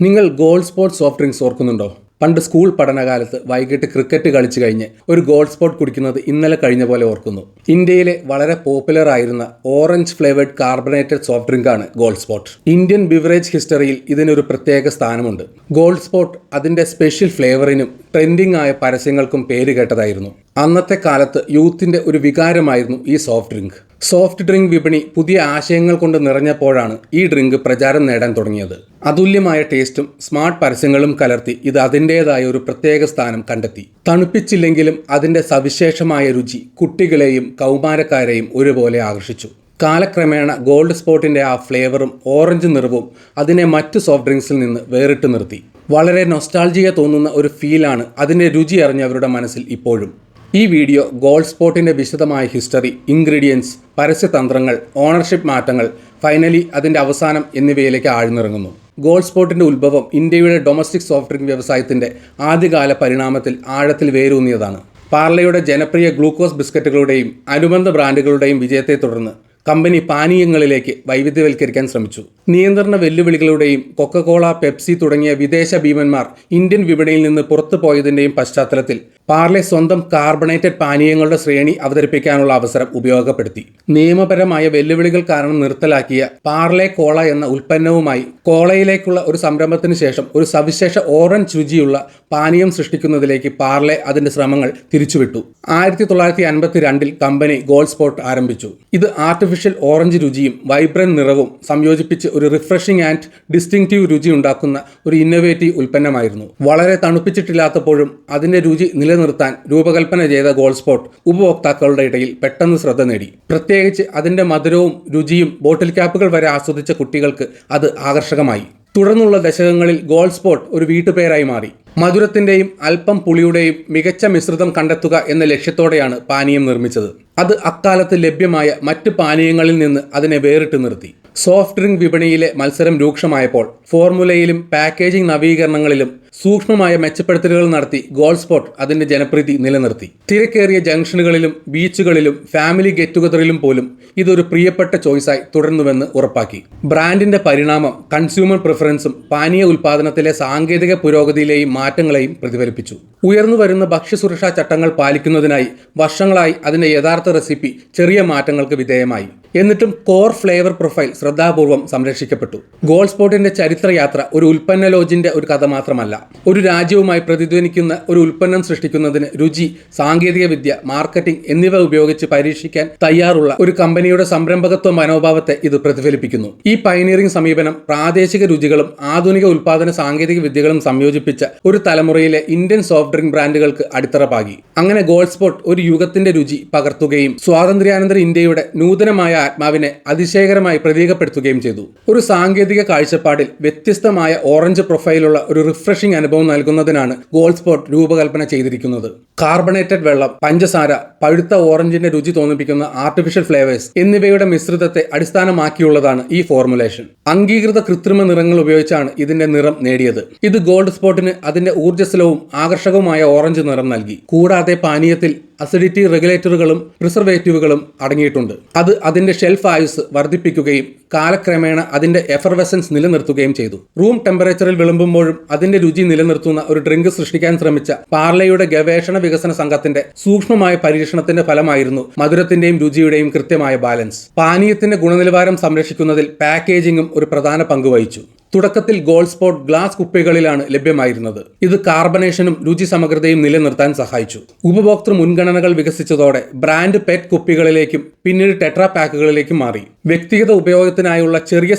നിങ്ങൾ gold spot soft drinks ഓർക്കുന്നുണ്ടോ? പണ്ട് സ്കൂൾ പഠനകാലത്ത് വൈകിട്ട് ക്രിക്കറ്റ് കളിച്ചു കഴിഞ്ഞ് ഒരു ഗോൾഡ് സ്പോട്ട് കുടിക്കുന്നത് ഇന്നലെ കഴിഞ്ഞ പോലെ ഓർക്കുന്നു. ഇന്ത്യയിലെ വളരെ പോപ്പുലർ ആയിരുന്ന orange flavoured carbonated soft drink ആണ് ഗോൾഡ് സ്പോട്ട്. ഇന്ത്യൻ ബിവറേജ് ഹിസ്റ്ററിയിൽ ഇതിനൊരു പ്രത്യേക സ്ഥാനമുണ്ട്. ഗോൾഡ് സ്പോട്ട് അതിന്റെ സ്പെഷ്യൽ ഫ്ലേവറിനും ട്രെൻഡിംഗ് ആയ പരസ്യങ്ങൾക്കും പേര് കേട്ടതായിരുന്നു. അന്നത്തെ കാലത്ത് യൂത്തിന്റെ ഒരു വികാരമായിരുന്നു ഈ സോഫ്റ്റ് ഡ്രിങ്ക്. സോഫ്റ്റ് ഡ്രിങ്ക് വിപണി പുതിയ ആശയങ്ങൾ കൊണ്ട് നിറഞ്ഞപ്പോഴാണ് ഈ ഡ്രിങ്ക് പ്രചാരം നേടാൻ തുടങ്ങിയത്. അതുല്യമായ ടേസ്റ്റും സ്മാർട്ട് പരസ്യങ്ങളും കലർത്തി ഇത് അതിൻ്റെതായ ഒരു പ്രത്യേക സ്ഥാനം കണ്ടെത്തി. തണുപ്പിച്ചില്ലെങ്കിലും അതിൻ്റെ സവിശേഷമായ രുചി കുട്ടികളെയും കൗമാരക്കാരെയും ഒരുപോലെ ആകർഷിച്ചു. കാലക്രമേണ ഗോൾഡ് സ്പോട്ടിൻ്റെ ആ ഫ്ലേവറും ഓറഞ്ച് നിറവും അതിനെ മറ്റു സോഫ്റ്റ് ഡ്രിങ്ക്സിൽ നിന്ന് വേറിട്ട് നിർത്തി. വളരെ നൊസ്റ്റാൾജിയ തോന്നുന്ന ഒരു ഫീലാണ് അതിൻ്റെ രുചി അറിഞ്ഞവരുടെ മനസ്സിൽ ഇപ്പോഴും. ഈ വീഡിയോ ഗോൾഡ് സ്പോട്ടിൻ്റെ വിശദമായ ഹിസ്റ്ററി, ഇൻഗ്രീഡിയൻസ്, പരസ്യതന്ത്രങ്ങൾ, ഓണർഷിപ്പ് മാറ്റങ്ങൾ, ഫൈനലി അതിൻ്റെ അവസാനം എന്നിവയിലേക്ക് ആഴ്ന്നിറങ്ങുന്നു. ഗോൾഡ് സ്പോട്ടിൻ്റെ ഉത്ഭവം ഇന്ത്യയുടെ ഡൊമസ്റ്റിക് സോഫ്റ്റ് ഡ്രിങ്ക് വ്യവസായത്തിൻ്റെ ആദ്യകാല പരിണാമത്തിൽ ആഴത്തിൽ വേരൂന്നിയതാണ്. പാർലെയുടെ ജനപ്രിയ ഗ്ലൂക്കോസ് ബിസ്ക്കറ്റുകളുടെയും അനുബന്ധ ബ്രാൻഡുകളുടെയും വിജയത്തെ തുടർന്ന് കമ്പനി പാനീയങ്ങളിലേക്ക് വൈവിധ്യവൽക്കരിക്കാൻ ശ്രമിച്ചു. നിയന്ത്രണ വെല്ലുവിളികളുടെയും കൊക്കക്കോള, പെപ്സി തുടങ്ങിയ വിദേശ ഭീമന്മാർ ഇന്ത്യൻ വിപണിയിൽ നിന്ന് പുറത്തു പോയതിൻ്റെയും പശ്ചാത്തലത്തിൽ പാർലെ സ്വന്തം കാർബണേറ്റഡ് പാനീയങ്ങളുടെ ശ്രേണി അവതരിപ്പിക്കാനുള്ള അവസരം ഉപയോഗപ്പെടുത്തി. നിയമപരമായ വെല്ലുവിളികൾ കാരണം നിർത്തലാക്കിയ പാർലെ കോള എന്ന ഉൽപ്പന്നവുമായി കോളയിലേക്കുള്ള ഒരു സംരംഭത്തിന് ശേഷം ഒരു സവിശേഷ ഓറഞ്ച് രുചിയുള്ള പാനീയം സൃഷ്ടിക്കുന്നതിലേക്ക് പാർലെ അതിന്റെ ശ്രമങ്ങൾ തിരിച്ചുവിട്ടു. 1952 കമ്പനി ഗോൾഡ് സ്പോട്ട് ആരംഭിച്ചു. ഇത് ആർട്ടിഫിഷ്യൽ ഓറഞ്ച് രുചിയും വൈബ്രന്റ് നിറവും സംയോജിപ്പിച്ച് ഒരു റിഫ്രഷിംഗ് ആൻഡ് ഡിസ്റ്റിങ്റ്റീവ് രുചി ഉണ്ടാക്കുന്ന ഒരു ഇന്നോവേറ്റീവ് ഉൽപ്പന്നമായിരുന്നു. വളരെ തണുപ്പിച്ചിട്ടില്ലാത്തപ്പോഴും അതിന്റെ രുചി നിലനിർത്താൻ രൂപകൽപ്പന ചെയ്ത ഗോൾഡ് സ്പോട്ട് ഉപഭോക്താക്കളുടെ ഇടയിൽ പെട്ടെന്ന് ശ്രദ്ധ നേടി. പ്രത്യേകിച്ച് അതിന്റെ മധുരവും രുചിയും ബോട്ടിൽ ക്യാപ്പുകൾ വരെ ആസ്വദിച്ച കുട്ടികൾക്ക് അത് ആകർഷകമായി. തുടർന്നുള്ള ദശകങ്ങളിൽ ഗോൾഡ് സ്പോട്ട് ഒരു വീട്ടുപേരായി മാറി. മധുരത്തിന്റെയും അല്പം പുളിയുടെയും മികച്ച മിശ്രിതം കണ്ടെത്തുക എന്ന ലക്ഷ്യത്തോടെയാണ് പാനീയം നിർമ്മിച്ചത്. അത് അക്കാലത്ത് ലഭ്യമായ മറ്റ് പാനീയങ്ങളിൽ നിന്ന് അതിനെ വേറിട്ട് നിർത്തി. സോഫ്റ്റ് ഡ്രിങ്ക് വിപണിയിലെ മത്സരം രൂക്ഷമായപ്പോൾ ഫോർമുലയിലും പാക്കേജിംഗ് നവീകരണങ്ങളിലും സൂക്ഷ്മമായ മെച്ചപ്പെടുത്തലുകൾ നടത്തി ഗോൾഡ് സ്പോട്ട് അതിന്റെ ജനപ്രീതി നിലനിർത്തി. തിരക്കേറിയ ജംഗ്ഷനുകളിലും ബീച്ചുകളിലും ഫാമിലി ഗെറ്റ് ടുഗദറിലും പോലും ഇതൊരു പ്രിയപ്പെട്ട ചോയ്സായി തുടർന്നുവെന്ന് ഉറപ്പാക്കി. ബ്രാൻഡിന്റെ പരിണാമം കൺസ്യൂമർ പ്രിഫറൻസും പാനീയ ഉൽപ്പാദനത്തിലെ സാങ്കേതിക പുരോഗതിയിലെയും മാറ്റങ്ങളെയും പ്രതിഫലിപ്പിച്ചു. ഉയർന്നുവരുന്ന ഭക്ഷ്യസുരക്ഷാ ചട്ടങ്ങൾ പാലിക്കുന്നതിനായി വർഷങ്ങളായി അതിന്റെ യഥാർത്ഥ റെസിപ്പി ചെറിയ മാറ്റങ്ങൾക്ക് വിധേയമായി. എന്നിട്ടും കോർ ഫ്ലേവർ പ്രൊഫൈൽ ശ്രദ്ധാപൂർവം സംരക്ഷിക്കപ്പെട്ടു. ഗോൾഡ് സ്പോട്ടിന്റെ ചരിത്രയാത്ര ഒരു ഉൽപ്പന്ന ലോഞ്ചിന്റെ ഒരു കഥ മാത്രമല്ല, ഒരു രാജ്യവുമായി പ്രതിധ്വനിക്കുന്ന ഒരു ഉൽപ്പന്നം സൃഷ്ടിക്കുന്നതിന് രുചി, സാങ്കേതിക വിദ്യ, മാർക്കറ്റിംഗ് എന്നിവ ഉപയോഗിച്ച് പരീക്ഷിക്കാൻ തയ്യാറുള്ള ഒരു കമ്പനിയുടെ സംരംഭകത്വ മനോഭാവത്തെ ഇത് പ്രതിഫലിപ്പിക്കുന്നു. ഈ പയനീറിംഗ് സമീപനം പ്രാദേശിക രുചികളും ആധുനിക ഉൽപാദന സാങ്കേതിക വിദ്യകളും സംയോജിപ്പിച്ച ഒരു തലമുറയിലെ ഇന്ത്യൻ സോഫ്റ്റ് ഡ്രിങ്ക് ബ്രാൻഡുകൾക്ക് അടിത്തറ പാകി. അങ്ങനെ ഗോൾഡ് സ്പോട്ട് ഒരു യുഗത്തിന്റെ രുചി പകർത്തുകയും സ്വാതന്ത്ര്യാനന്തര ഇന്ത്യയുടെ നൂതനമായ ആത്മാവിനെ അതിശയകരമായി പ്രതീകപ്പെടുത്തുകയും ചെയ്തു. ഒരു സാങ്കേതിക കാഴ്ചപ്പാടിൽ വ്യത്യസ്തമായ ഓറഞ്ച് പ്രൊഫൈലുള്ള ഒരു റിഫ്രഷിംഗ് അനുഭവം നൽകുന്നതിനാണ് ഗോൾഡ് സ്പോട്ട് രൂപകൽപ്പന ചെയ്തിരിക്കുന്നത്. കാർബണേറ്റഡ് വെള്ളം, പഞ്ചസാര, പഴുത്ത ഓറഞ്ചിന്റെ രുചി തോന്നിപ്പിക്കുന്ന ആർട്ടിഫിഷ്യൽ ഫ്ലേവേഴ്സ് എന്നിവയുടെ മിശ്രിതത്തെ അടിസ്ഥാനമാക്കിയുള്ളതാണ് ഈ ഫോർമുലേഷൻ. അംഗീകൃത കൃത്രിമ നിറങ്ങൾ ഉപയോഗിച്ചാണ് ഇതിന്റെ നിറം നേടിയത്. ഇത് ഗോൾഡ് സ്പോട്ടിന് അതിന്റെ ഊർജ്ജസ്വലവും ആകർഷകവുമായ ഓറഞ്ച് നിറം നൽകി. കൂടാതെ പാനീയത്തിൽ അസിഡിറ്റി റെഗുലേറ്ററുകളും പ്രിസർവേറ്റീവുകളും അടങ്ങിയിട്ടുണ്ട്. അത് അതിന്റെ ഷെൽഫ് ആയുസ് വർദ്ധിപ്പിക്കുകയും കാലക്രമേണ അതിന്റെ എഫർവെസൻസ് നിലനിർത്തുകയും ചെയ്തു. റൂം ടെമ്പറേച്ചറിൽ വിളമ്പുമ്പോഴും അതിന്റെ രുചി നിലനിർത്തുന്ന ഒരു ഡ്രിങ്ക് സൃഷ്ടിക്കാൻ ശ്രമിച്ച പാർലെയുടെ ഗവേഷണ വികസന സംഘത്തിന്റെ സൂക്ഷ്മമായ പരീക്ഷണത്തിന്റെ ഫലമായിരുന്നു മധുരത്തിന്റെയും രുചിയുടെയും കൃത്യമായ ബാലൻസ്. പാനീയത്തിന്റെ ഗുണനിലവാരം സംരക്ഷിക്കുന്നതിൽ പാക്കേജിംഗും ഒരു പ്രധാന പങ്ക് വഹിച്ചു. തുടക്കത്തിൽ ഗോൾഡ് സ്പോട്ട് ഗ്ലാസ് കുപ്പികളിലാണ് ലഭ്യമായിരുന്നത്. ഇത് കാർബണേഷനും രുചി സമഗ്രതയും നിലനിർത്താൻ സഹായിച്ചു. ഉപഭോക്തൃ മുൻഗണനകൾ വികസിച്ചതോടെ ബ്രാൻഡ് പെറ്റ് കുപ്പികളിലേക്കും പിന്നീട് ടെട്രാ പാക്കുകളിലേക്കും മാറി. വ്യക്തിഗത ഉപയോഗത്തിനായുള്ള ചെറിയ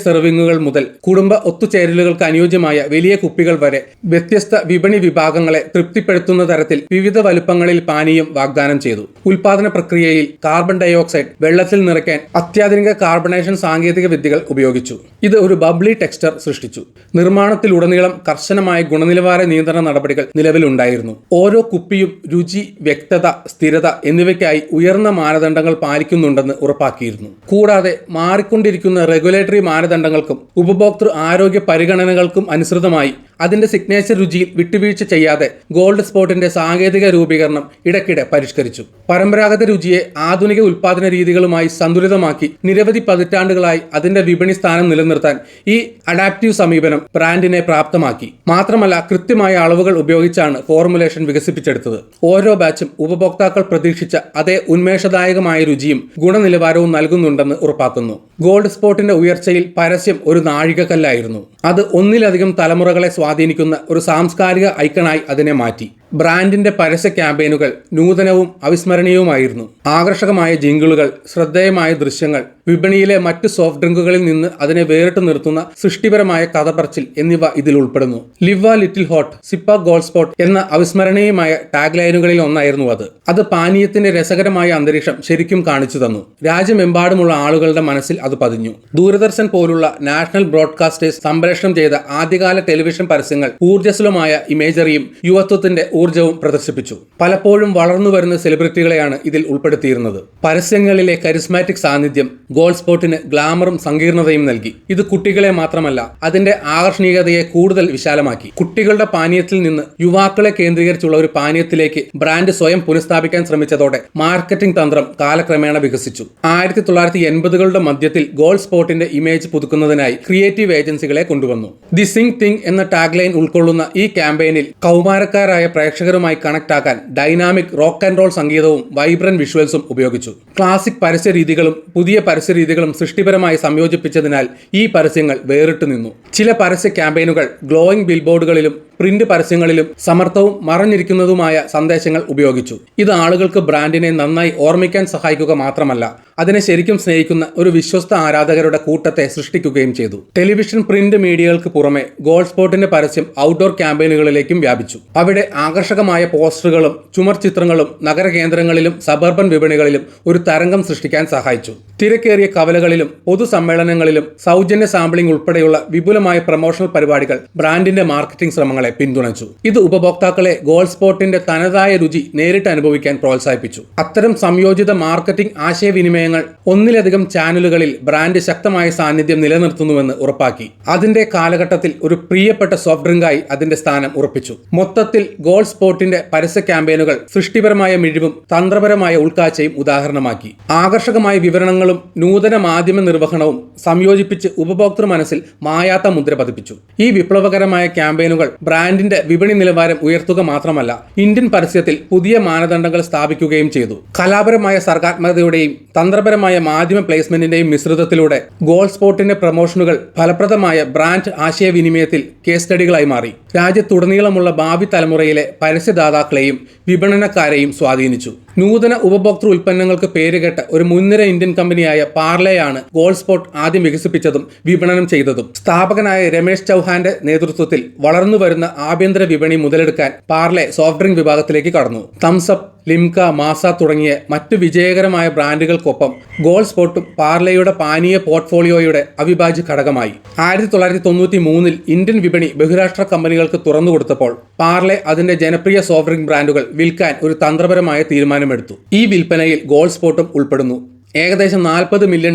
സെർവിങ്ങുകൾ മുതൽ കുടുംബ ഒത്തുചേരലുകൾക്ക് അനുയോജ്യമായ വലിയ കുപ്പികൾ വരെ വ്യത്യസ്ത വിപണി വിഭാഗങ്ങളെ തൃപ്തിപ്പെടുത്തുന്ന തരത്തിൽ വിവിധ വലുപ്പങ്ങളിൽ പാനീയം വാഗ്ദാനം ചെയ്തു. ഉൽപാദന പ്രക്രിയയിൽ കാർബൺ ഡയോക്സൈഡ് വെള്ളത്തിൽ നിറയ്ക്കാൻ അത്യാധുനിക കാർബണേഷൻ സാങ്കേതിക വിദ്യകൾ ഉപയോഗിച്ചു. ഇത് ഒരു ബബ്ലി ടെക്സ്ചർ സൃഷ്ടിച്ചു. നിർമ്മാണത്തിലുടനീളം കർശനമായ ഗുണനിലവാര നിയന്ത്രണ നടപടികൾ നിലവിലുണ്ടായിരുന്നു. ഓരോ കുപ്പിയും രുചി, വ്യക്തത, സ്ഥിരത എന്നിവയ്ക്കായി ഉയർന്ന മാനദണ്ഡങ്ങൾ പാലിക്കുന്നുണ്ടെന്ന് ഉറപ്പാക്കിയിരുന്നു. കൂടാതെ മാറിക്കൊണ്ടിരിക്കുന്ന റെഗുലേറ്ററി മാനദണ്ഡങ്ങൾക്കും ഉപഭോക്തൃ ആരോഗ്യ പരിഗണനകൾക്കും അനുസൃതമായി അതിന്റെ സിഗ്നേച്ചർ രുചിയിൽ വിട്ടുവീഴ്ച ചെയ്യാതെ ഗോൾഡ് സ്പോട്ടിന്റെ സാങ്കേതിക രൂപീകരണം ഇടയ്ക്കിടെ പരിഷ്കരിച്ചു. പരമ്പരാഗത രുചിയെ ആധുനിക ഉൽപാദന രീതികളുമായി സന്തുലിതമാക്കി നിരവധി പതിറ്റാണ്ടുകളായി അതിന്റെ വിപണി സ്ഥാനം നിലനിർത്താൻ ഈ അഡാപ്റ്റീവ് സമീപനം ബ്രാൻഡിനെ പ്രാപ്തമാക്കി. മാത്രമല്ല, കൃത്യമായ അളവുകൾ ഉപയോഗിച്ചാണ് ഫോർമുലേഷൻ വികസിപ്പിച്ചെടുത്തത്. ഓരോ ബാച്ചും ഉപഭോക്താക്കൾ പ്രതീക്ഷിച്ച അതേ ഉന്മേഷദായകമായ രുചിയും ഗുണനിലവാരവും നൽകുന്നുണ്ടെന്ന് ഉറപ്പാക്കുന്നു. ഗോൾഡ് സ്പോട്ടിന്റെ ഉയർച്ചയിൽ പരസ്യം ഒരു നാഴികക്കല്ലായിരുന്നു. അത് ഒന്നിലധികം തലമുറകളെ സ്വാധീനിക്കുന്ന ഒരു സാംസ്കാരിക ഐക്കണായി അതിനെ മാറ്റി. ബ്രാൻഡിന്റെ പരസ്യ ക്യാമ്പയിനുകൾ നൂതനവും അവിസ്മരണീയവുമായിരുന്നു. ആകർഷകമായ ജിങ്കിളുകൾ, ശ്രദ്ധേയമായ ദൃശ്യങ്ങൾ, വിപണിയിലെ മറ്റ് സോഫ്റ്റ് ഡ്രിങ്കുകളിൽ നിന്ന് അതിനെ വേറിട്ട് നിർത്തുന്ന സൃഷ്ടിപരമായ കഥ പറച്ചിൽ എന്നിവ ഇതിൽ ഉൾപ്പെടുന്നു. Live a little hot, sip a Gold Spot എന്ന അവിസ്മരണീയമായ ടാഗ് ലൈനുകളിൽ ഒന്നായിരുന്നു അത് പാനീയത്തിന്റെ രസകരമായ അന്തരീക്ഷം ശരിക്കും കാണിച്ചു തന്നു. രാജ്യമെമ്പാടുമുള്ള ആളുകളുടെ മനസ്സിൽ അത് പതിഞ്ഞു. ദൂരദർശൻ പോലുള്ള നാഷണൽ ബ്രോഡ്കാസ്റ്റേഴ്സ് സംപ്രേഷണം ചെയ്ത ആദ്യകാല ടെലിവിഷൻ പരസ്യങ്ങൾ ഊർജ്ജസ്വലമായ ഇമേജറിയും യുവത്വത്തിന്റെ ഊർജ്ജവും പ്രദർശിപ്പിച്ചു. പലപ്പോഴും വളർന്നുവരുന്ന സെലിബ്രിറ്റികളെയാണ് ഇതിൽ ഉൾപ്പെടുത്തിയിരുന്നത്. പരസ്യങ്ങളിലെ കരിസ്മാറ്റിക് സാന്നിധ്യം ഗോൾഡ് സ്പോട്ടിന് ഗ്ലാമറും സങ്കീർണതയും നൽകി. ഇത് കുട്ടികളെ മാത്രമല്ല, അതിന്റെ ആകർഷണീയതയെ കൂടുതൽ വിശാലമാക്കി. കുട്ടികളുടെ പാനീയത്തിൽ നിന്ന് യുവാക്കളെ കേന്ദ്രീകരിച്ചുള്ള ഒരു പാനീയത്തിലേക്ക് ബ്രാൻഡ് സ്വയം പുനഃസ്ഥാപിക്കാൻ ശ്രമിച്ചതോടെ മാർക്കറ്റിംഗ് തന്ത്രം കാലക്രമേണ വികസിച്ചു. 1980കളുടെ മധ്യത്തിൽ ഗോൾഡ് സ്പോട്ടിന്റെ ഇമേജ് പുതുക്കുന്നതിനായി ക്രിയേറ്റീവ് ഏജൻസികളെ കൊണ്ടുവന്നു. ദി സിംഗ് തിങ് എന്ന ടാഗ് ലൈൻ ഉൾക്കൊള്ളുന്ന ഈ ക്യാമ്പയിനിൽ കൗമാരക്കാരായ പ്രേക്ഷകരുമായി കണക്ട് ആക്കാൻ ഡൈനാമിക് റോക്ക് ആൻഡ് റോൾ സംഗീതവും വൈബ്രന്റ് വിഷ്വൽസും ഉപയോഗിച്ചു. ക്ലാസിക് പരസ്യ രീതികളും പുതിയ പരസ്യ രീതികളും സൃഷ്ടിപരമായി സംയോജിപ്പിച്ചതിനാൽ ഈ പരസ്യങ്ങൾ വേറിട്ടു നിന്നു. ചില പരസ്യ ക്യാമ്പയിനുകൾ ഗ്ലോയിങ് ബിൽബോർഡുകളിലും പ്രിന്റ് പരസ്യങ്ങളിലും സമർത്ഥവും മറഞ്ഞിരിക്കുന്നതുമായ സന്ദേശങ്ങൾ ഉപയോഗിച്ചു. ഇത് ആളുകൾക്ക് ബ്രാൻഡിനെ നന്നായി ഓർമ്മിക്കാൻ സഹായിക്കുക മാത്രമല്ല, അതിനെ ശരിക്കും സ്നേഹിക്കുന്ന ഒരു വിശ്വസ്ത ആരാധകരുടെ കൂട്ടത്തെ സൃഷ്ടിക്കുകയും ചെയ്തു. ടെലിവിഷൻ, പ്രിന്റ് മീഡിയകൾക്ക് പുറമെ ഗോൾഡ് സ്പോട്ടിന്റെ പരസ്യം ഔട്ട്ഡോർ ക്യാമ്പയിനുകളിലേക്കും വ്യാപിച്ചു. അവിടെ ആകർഷകമായ പോസ്റ്ററുകളും ചുമർ ചിത്രങ്ങളും നഗര കേന്ദ്രങ്ങളിലും സബർബൻ വിപണികളിലും ഒരു തരംഗം സൃഷ്ടിക്കാൻ സഹായിച്ചു. തിരക്കേറിയ കവലകളിലും പൊതുസമ്മേളനങ്ങളിലും സൗജന്യ സാമ്പിളിംഗ് ഉൾപ്പെടെയുള്ള വിപുലമായ പ്രൊമോഷണൽ പരിപാടികൾ ബ്രാൻഡിന്റെ മാർക്കറ്റിംഗ് ശ്രമങ്ങളെ പിന്തുണച്ചു. ഇത് ഉപഭോക്താക്കളെ ഗോൾഡ് സ്പോട്ടിന്റെ തനതായ രുചി നേരിട്ട് അനുഭവിക്കാൻ പ്രോത്സാഹിപ്പിച്ചു. അത്തരം സംയോജിത മാർക്കറ്റിംഗ് ആശയവിനിമയങ്ങൾ ഒന്നിലധികം ചാനലുകളിൽ ബ്രാൻഡ് ശക്തമായ സാന്നിധ്യം നിലനിർത്തുന്നുവെന്ന് ഉറപ്പാക്കി. അതിന്റെ കാലഘട്ടത്തിൽ ഒരു പ്രിയപ്പെട്ട സോഫ്റ്റ് ഡ്രിങ്കായി അതിന്റെ സ്ഥാനം ഉറപ്പിച്ചു. മൊത്തത്തിൽ ഗോൾഡ് സ്പോട്ടിന്റെ പരസ്യ ക്യാമ്പയിനുകൾ സൃഷ്ടിപരമായ മിഴിവും തന്ത്രപരമായ ഉൾക്കാഴ്ചയും ഉദാഹരണമാക്കി. ആകർഷകമായ വിവരണങ്ങളും നൂതന മാധ്യമ നിർവഹണവും സംയോജിപ്പിച്ച് ഉപഭോക്തൃ മനസ്സിൽ മായാത്ത മുദ്ര പതിപ്പിച്ചു. ഈ വിപ്ലവകരമായ ക്യാമ്പയിനുകൾ ബ്രാൻഡിന്റെ വിപണി നിലവാരം ഉയർത്തുക മാത്രമല്ല, ഇന്ത്യൻ പരസ്യത്തിൽ പുതിയ മാനദണ്ഡങ്ങൾ സ്ഥാപിക്കുകയും ചെയ്തു. കലാപരമായ സർഗാത്മകതയുടെയും തന്ത്രപരമായ മാധ്യമ പ്ലേസ്മെന്റിന്റെയും മിശ്രിതത്തിലൂടെ ഗോൾഡ് സ്പോട്ടിന്റെ പ്രമോഷനുകൾ ഫലപ്രദമായ ബ്രാൻഡ് ആശയവിനിമയത്തിൽ കേസ് സ്റ്റഡികളായി മാറി. രാജ്യത്തുടനീളമുള്ള ഭാവി തലമുറയിലെ പരസ്യദാതാക്കളെയും വിപണനക്കാരെയും സ്വാധീനിച്ചു. നൂതന ഉപഭോക്തൃ ഉൽപ്പന്നങ്ങൾക്ക് പേരുകേട്ട ഒരു മുൻനിര ഇന്ത്യൻ കമ്പനിയായ പാർലെയാണ് ഗോൾഡ് സ്പോട്ട് ആദ്യം വികസിപ്പിച്ചതും വിപണനം ചെയ്തതും. സ്ഥാപകനായ രമേശ് ചൗഹാന്റെ നേതൃത്വത്തിൽ വളർന്നുവരുന്ന ആഭ്യന്തര വിപണി മുതലെടുക്കാൻ പാർലെ സോഫ്റ്റ് ഡ്രിങ്ക് വിഭാഗത്തിലേക്ക് കടന്നു. തംസപ്പ്, ലിംക, മാസ തുടങ്ങിയ മറ്റ് വിജയകരമായ ബ്രാൻഡുകൾക്കൊപ്പം ഗോൾഡ് സ്പോട്ടും പാർലെയുടെ പാനീയ പോർട്ട്ഫോളിയോയുടെ അവിഭാജ്യ ഘടകമായി. 1993 ഇന്ത്യൻ വിപണി ബഹുരാഷ്ട്ര കമ്പനികൾക്ക് തുറന്നുകൊടുത്തപ്പോൾ പാർലെ അതിന്റെ ജനപ്രിയ സോഫ്റ്റ് ഡ്രിങ്ക് ബ്രാൻഡുകൾ വിൽക്കാൻ ഒരു തന്ത്രപരമായ തീരുമാനമെടുത്തു. ഈ വിൽപ്പനയിൽ ഗോൾഡ് സ്പോട്ടും ഉൾപ്പെടുന്നു. ഏകദേശം $40 മില്യൺ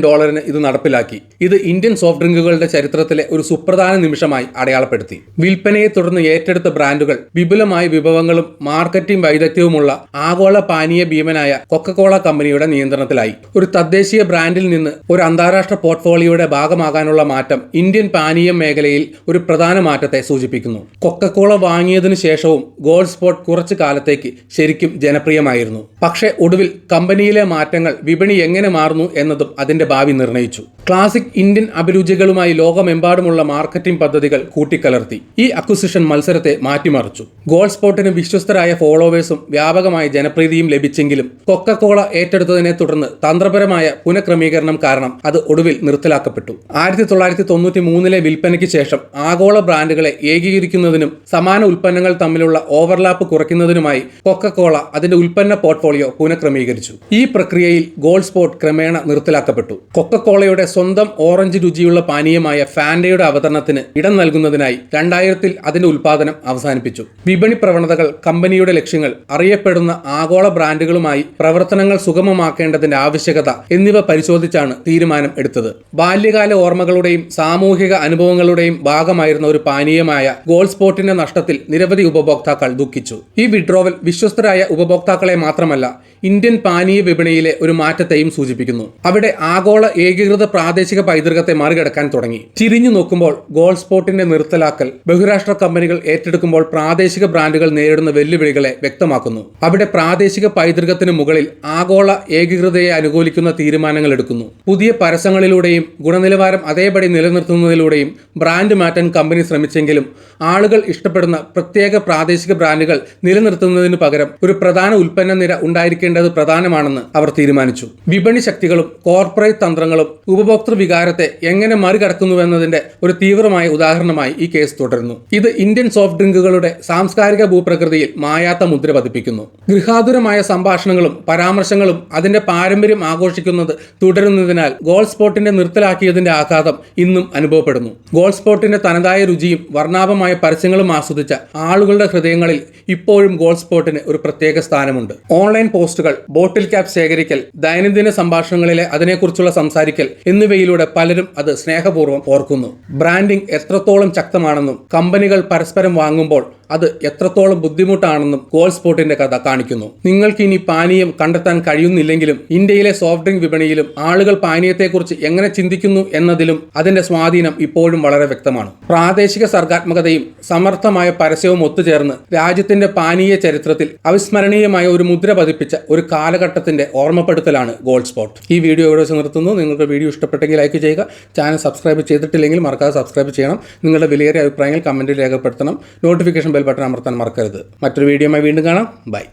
ഇത് നടപ്പിലാക്കി. ഇത് ഇന്ത്യൻ സോഫ്റ്റ് ഡ്രിങ്കുകളുടെ ചരിത്രത്തിലെ ഒരു സുപ്രധാന നിമിഷമായി അടയാളപ്പെടുത്തി. വിൽപ്പനയെ തുടർന്ന് ഏറ്റെടുത്ത ബ്രാൻഡുകൾ വിപുലമായ വിഭവങ്ങളും മാർക്കറ്റിംഗ് വൈദഗ്ധ്യവുമുള്ള ആഗോള പാനീയ ഭീമനായ കൊക്കക്കോള കമ്പനിയുടെ നിയന്ത്രണത്തിലായി. ഒരു തദ്ദേശീയ ബ്രാൻഡിൽ നിന്ന് ഒരു അന്താരാഷ്ട്ര പോർട്ട്ഫോളിയോയുടെ ഭാഗമാകാനുള്ള മാറ്റം ഇന്ത്യൻ പാനീയ മേഖലയിൽ ഒരു പ്രധാന മാറ്റത്തെ സൂചിപ്പിക്കുന്നു. കൊക്കക്കോള വാങ്ങിയതിനു ശേഷവും ഗോൾഡ് സ്പോട്ട് കുറച്ചു കാലത്തേക്ക് ശരിക്കും ജനപ്രിയമായിരുന്നു. പക്ഷേ ഒടുവിൽ കമ്പനിയിലെ മാറ്റങ്ങൾ വിപണി എങ്ങനെ മാറുന്നു എന്നതും അതിന്റെ ഭാവി നിർണയിച്ചു. ക്ലാസിക് ഇന്ത്യൻ അഭിരുചികളുമായി ലോകമെമ്പാടുമുള്ള മാർക്കറ്റിംഗ് പദ്ധതികൾ കൂട്ടിക്കലർത്തി. ഈ അക്വിസിഷൻ മത്സരത്തെ മാറ്റിമറിച്ചു. ഗോൾഡ് സ്പോട്ടിന് വിശ്വസ്തരായ ഫോളോവേഴ്സും വ്യാപകമായ ജനപ്രീതിയും ലഭിച്ചെങ്കിലും കൊക്കക്കോള ഏറ്റെടുത്തതിനെ തുടർന്ന് തന്ത്രപരമായ പുനഃക്രമീകരണം കാരണം അത് ഒടുവിൽ നിർത്തലാക്കപ്പെട്ടു. 1993 വിൽപ്പനയ്ക്ക് ശേഷം ആഗോള ബ്രാൻഡുകളെ ഏകീകരിക്കുന്നതിനും സമാന ഉൽപ്പന്നങ്ങൾ തമ്മിലുള്ള ഓവർലാപ്പ് കുറയ്ക്കുന്നതിനുമായി കൊക്കക്കോള അതിന്റെ ഉൽപ്പന്ന പോർട്ട്ഫോളിയോ പുനഃക്രമീകരിച്ചു. ഈ പ്രക്രിയയിൽ ഗോൾഡ് സ്പോട്ട് ക്രമേണ നിർത്തലാക്കപ്പെട്ടു. കൊക്കക്കോളയുടെ സ്വന്തം ഓറഞ്ച് രുചിയുള്ള പാനീയമായ ഫാൻഡയുടെ അവതരണത്തിന് ഇടം നൽകുന്നതിനായി 2000 അതിന്റെ ഉൽപാദനം അവസാനിപ്പിച്ചു. വിപണി പ്രവണതകൾ, കമ്പനിയുടെ ലക്ഷ്യങ്ങൾ, അറിയപ്പെടുന്ന ആഗോള ബ്രാൻഡുകളുമായി പ്രവർത്തനങ്ങൾ സുഗമമാക്കേണ്ടതിന്റെ ആവശ്യകത എന്നിവ പരിശോധിച്ചാണ് തീരുമാനം എടുത്തത്. ബാല്യകാല ഓർമ്മകളുടെയും സാമൂഹിക അനുഭവങ്ങളുടെയും ഭാഗമായിരുന്ന ഒരു പാനീയമായ ഗോൾഡ് സ്പോട്ടിന്റെ നഷ്ടത്തിൽ നിരവധി ഉപഭോക്താക്കൾ ദുഃഖിച്ചു. ഈ വിഡ്രോവൽ വിശ്വസ്തരായ ഉപഭോക്താക്കളെ മാത്രമല്ല, ഇന്ത്യൻ പാനീയ വിപണിയിലെ ഒരു മാറ്റത്തെയും സൂചിപ്പിക്കുന്നു. അവിടെ ആഗോള ഏകീകൃത പ്രാദേശിക പൈതൃകത്തെ മറികടക്കാൻ തുടങ്ങി. തിരിഞ്ഞു നോക്കുമ്പോൾ ഗോൾഡ് സ്പോട്ടിന്റെ നിർത്തലാക്കൽ ബഹുരാഷ്ട്ര കമ്പനികൾ ഏറ്റെടുക്കുമ്പോൾ പ്രാദേശിക ബ്രാൻഡുകൾ നേരിടുന്ന വെല്ലുവിളികളെ വ്യക്തമാക്കുന്നു. അവിടെ പ്രാദേശിക പൈതൃകത്തിന് മുകളിൽ ആഗോള ഏകീകൃതയെ അനുകൂലിക്കുന്ന തീരുമാനങ്ങൾ എടുക്കുന്നു. പുതിയ പരസ്യങ്ങളിലൂടെയും ഗുണനിലവാരം അതേപടി നിലനിർത്തുന്നതിലൂടെയും ബ്രാൻഡ് മാറ്റാൻ കമ്പനി ശ്രമിച്ചെങ്കിലും ആളുകൾ ഇഷ്ടപ്പെടുന്ന പ്രത്യേക പ്രാദേശിക ബ്രാൻഡുകൾ നിലനിർത്തുന്നതിനു പകരം ഒരു പ്രധാന ഉൽപ്പന്ന നിര ഉണ്ടായിരിക്കേണ്ടത് പ്രധാനമാണെന്ന് അവർ തീരുമാനിച്ചു. വിപണി ശക്തികളും കോർപ്പറേറ്റ് തന്ത്രങ്ങളും ഉപഭോക്തൃ വികാരത്തെ എങ്ങനെ മറികടക്കുന്നുവെന്നതിന്റെ ഒരു തീവ്രമായ ഉദാഹരണമായി ഈ കേസ് തുടരുന്നു. ഇത് ഇന്ത്യൻ സോഫ്റ്റ് ഡ്രിങ്കുകളുടെ സാംസ്കാരിക ഭൂപ്രകൃതിയിൽ മായാത്ത മുദ്ര പതിപ്പിക്കുന്നു. ഗൃഹാതുരമായ സംഭാഷണങ്ങളും പരാമർശങ്ങളും അതിന്റെ പാരമ്പര്യം ആഘോഷിക്കുന്നത് തുടരുന്നതിനാൽ ഗോൾഡ് സ്പോട്ടിന്റെ നിർത്തലാക്കിയതിന്റെ ആഘാതം ഇന്നും അനുഭവപ്പെടുന്നു. ഗോൾഡ് സ്പോട്ടിന്റെ തനതായ രുചിയും വർണ്ണാഭമായ പരസ്യങ്ങളും ആസ്വദിച്ച ആളുകളുടെ ഹൃദയങ്ങളിൽ ഇപ്പോഴും ഗോൾഡ് സ്പോട്ടിന് ഒരു പ്രത്യേക സ്ഥാനമുണ്ട്. ഓൺലൈൻ പോസ്റ്റുകൾ, ബോട്ടിൽ ക്യാപ് ശേഖരിക്കൽ, ദൈനംദിന സംഭാഷണങ്ങളിലെ അതിനെക്കുറിച്ചുള്ള സംസാരിക്കൽ എന്നിവയിലൂടെ പലരും അത് സ്നേഹപൂർവ്വം ഓർക്കുന്നു. ബ്രാൻഡിംഗ് എത്രത്തോളം ശക്തമാണെന്നും കമ്പനികൾ പരസ്പരം വാങ്ങുമ്പോൾ അത് എത്രത്തോളം ബുദ്ധിമുട്ടാണെന്നും ഗോൾഡ് സ്പോട്ടിന്റെ കഥ കാണിക്കുന്നു. നിങ്ങൾക്ക് ഇനി പാനീയം കണ്ടെത്താൻ കഴിയുന്നില്ലെങ്കിലും ഇന്ത്യയിലെ സോഫ്റ്റ് ഡ്രിങ്ക് വിപണിയിലും ആളുകൾ പാനീയത്തെക്കുറിച്ച് എങ്ങനെ ചിന്തിക്കുന്നു എന്നതിലും അതിന്റെ സ്വാധീനം ഇപ്പോഴും വളരെ വ്യക്തമാണ്. പ്രാദേശിക സർഗാത്മകതയും സമർത്ഥമായ പരസ്യവും ഒത്തുചേർന്ന് രാജ്യത്തിന്റെ പാനീയ ചരിത്രത്തിൽ അവിസ്മരണീയമായ ഒരു മുദ്ര പതിപ്പിച്ച ഒരു കാലഘട്ടത്തിന്റെ ഓർമ്മപ്പെടുത്തലാണ് ഗോൾഡ് സ്പോട്ട്. ഈ വീഡിയോ ഇവിടെ വെച്ച് നിർത്തുന്നു. നിങ്ങൾക്ക് വീഡിയോ ഇഷ്ടപ്പെട്ടെങ്കിൽ ലൈക്ക് ചെയ്യുക. ചാനൽ സബ്സ്ക്രൈബ് ചെയ്തിട്ടില്ലെങ്കിൽ മറക്കാതെ സബ്സ്ക്രൈബ് ചെയ്യണം. നിങ്ങളുടെ വിലയേറിയ അഭിപ്രായങ്ങൾ കമന്റിൽ രേഖപ്പെടുത്തണം. നോട്ടിഫിക്കേഷൻ ബെൽ ബട്ടൺ അമർത്താൻ മറക്കരുത്. മറ്റൊരു വീഡിയോയുമായി വീണ്ടും കാണാം. ബൈ.